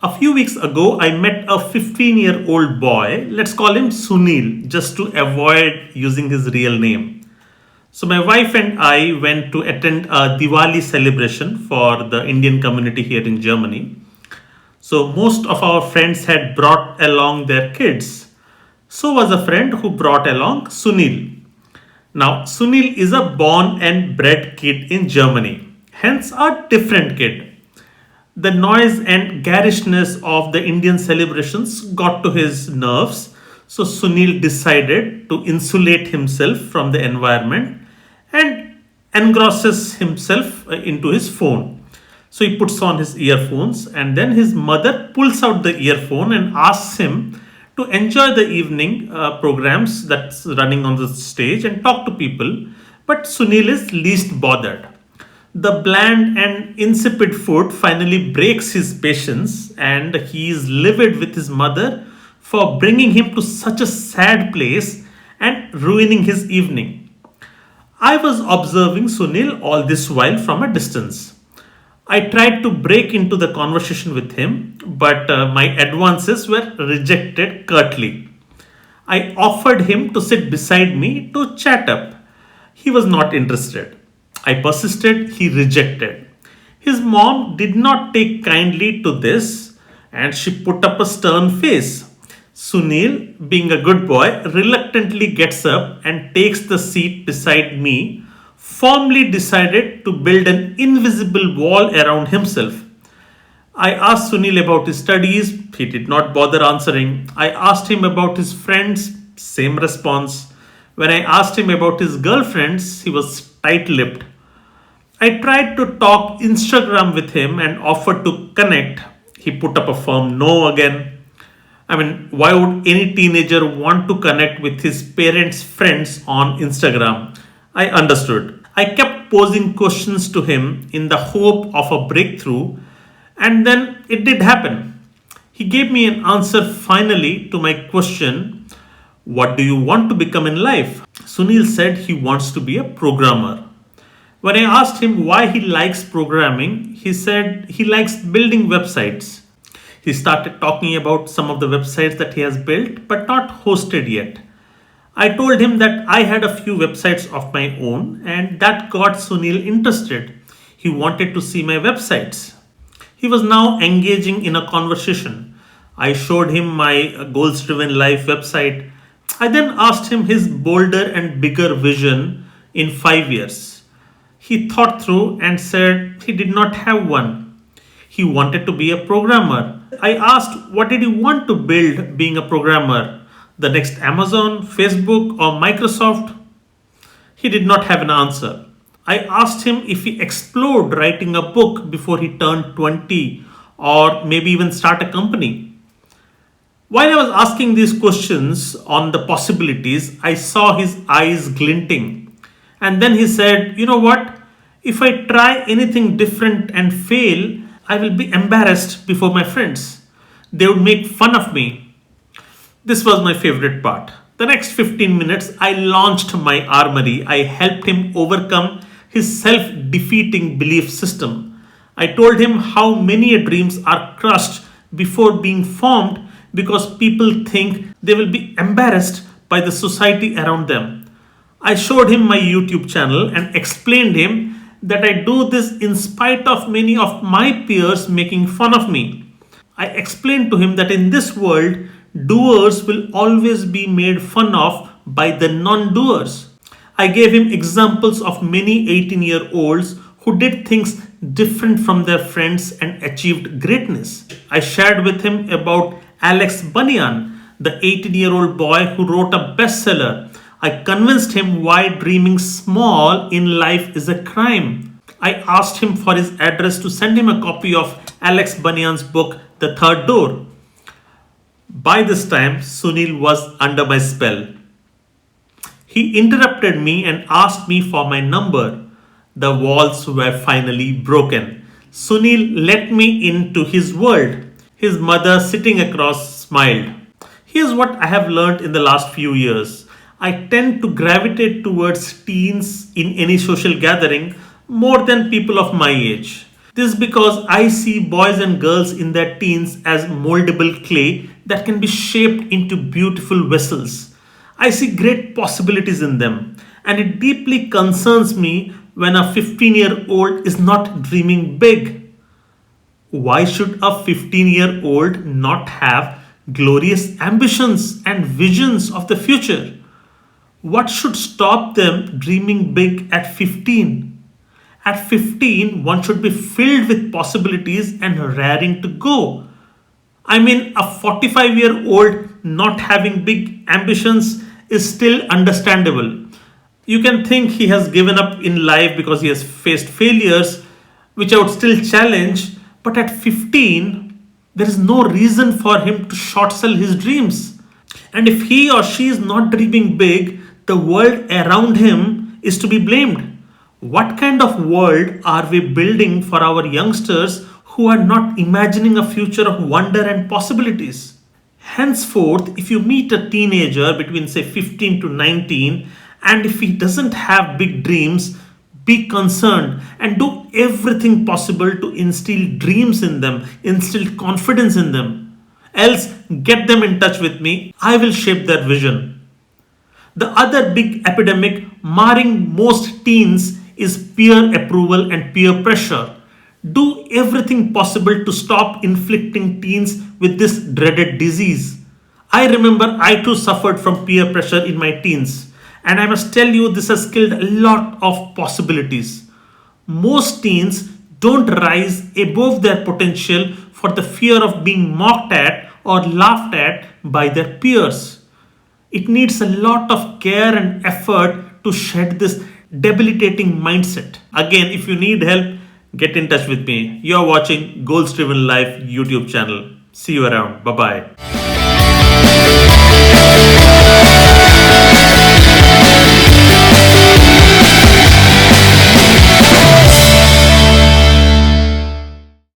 A few weeks ago, I met a 15-year-old boy. Let's call him Sunil, just to avoid using his real name. So, my wife and I went to attend a Diwali celebration for the Indian community here in Germany. So, most of our friends had brought along their kids. So was a friend who brought along Sunil. Now, Sunil is a born and bred kid in Germany, hence a different kid. The noise and garishness of the Indian celebrations got to his nerves, so Sunil decided to insulate himself from the environment and engrosses himself into his phone. So he puts on his earphones, and then his mother pulls out the earphone and asks him to enjoy the evening programs that's running on the stage and talk to people. But Sunil is least bothered. The bland and insipid food finally breaks his patience, and he is livid with his mother for bringing him to such a sad place and ruining his evening. I was observing Sunil all this while from a distance. I tried to break into the conversation with him, but my advances were rejected curtly. I offered him to sit beside me to chat up. He was not interested. I persisted, he rejected. His mom did not take kindly to this, and she put up a stern face. Sunil, being a good boy, reluctantly gets up and takes the seat beside me, firmly decided to build an invisible wall around himself. I asked Sunil about his studies, he did not bother answering. I asked him about his friends, same response. When I asked him about his girlfriends, he was tight lipped. I tried to talk Instagram with him and offered to connect. He put up a firm no again. I mean, why would any teenager want to connect with his parents' friends on Instagram? I understood. I kept posing questions to him in the hope of a breakthrough, and then it did happen. He gave me an answer finally to my question: what do you want to become in life? Sunil said he wants to be a programmer. When I asked him why he likes programming, he said he likes building websites. He started talking about some of the websites that he has built but not hosted yet. I told him that I had a few websites of my own, and that got Sunil interested. He wanted to see my websites. He was now engaging in a conversation. I showed him my Goals Driven Life website. I then asked him his bolder and bigger vision in 5 years. He thought through and said he did not have one. He wanted to be a programmer. I asked what did he want to build being a programmer? The next Amazon, Facebook, or Microsoft? He did not have an answer. I asked him if he explored writing a book before he turned 20, or maybe even start a company. While I was asking these questions on the possibilities, I saw his eyes glinting. And then he said, "You know what? If I try anything different and fail, I will be embarrassed before my friends. They would make fun of me." This was my favorite part. The next 15 minutes, I launched my armory. I helped him overcome his self defeating belief system. I told him how many dreams are crushed before being formed because people think they will be embarrassed by the society around them. I showed him my YouTube channel and explained him that I do this in spite of many of my peers making fun of me. I explained to him that in this world, doers will always be made fun of by the non doers. I gave him examples of many 18-year-olds who did things different from their friends and achieved greatness. I shared with him about Alex Bunyan, the 18-year-old boy who wrote a bestseller. I convinced him why dreaming small in life is a crime. I asked him for his address to send him a copy of Alex Bunyan's book, The Third Door. By this time, Sunil was under my spell. He interrupted me and asked me for my number. The walls were finally broken. Sunil let me into his world. His mother, sitting across, smiled. Here's what I have learned in the last few years. I tend to gravitate towards teens in any social gathering more than people of my age. This is because I see boys and girls in their teens as moldable clay that can be shaped into beautiful vessels. I see great possibilities in them, and it deeply concerns me when a 15-year-old is not dreaming big. Why should a 15-year-old not have glorious ambitions and visions of the future? What should stop them dreaming big at 15? At 15, one should be filled with possibilities and raring to go. I mean, a 45-year-old not having big ambitions is still understandable. You can think he has given up in life because he has faced failures, which I would still challenge, but at 15, there is no reason for him to short sell his dreams. And if he or she is not dreaming big, the world around him is to be blamed. What kind of world are we building for our youngsters who are not imagining a future of wonder and possibilities? Henceforth, if you meet a teenager between say 15 to 19 and if he doesn't have big dreams, be concerned and do everything possible to instill dreams in them, instill confidence in them. Else, get them in touch with me. I will shape their vision. The other big epidemic marring most teens is peer approval and peer pressure. Do everything possible to stop inflicting teens with this dreaded disease. I remember I too suffered from peer pressure in my teens, and I must tell you, this has killed a lot of possibilities. Most teens don't rise above their potential for the fear of being mocked at or laughed at by their peers. It needs a lot of care and effort to shed this debilitating mindset. Again, if you need help, get in touch with me. You are watching Goals Driven Life YouTube channel. See you around. Bye bye.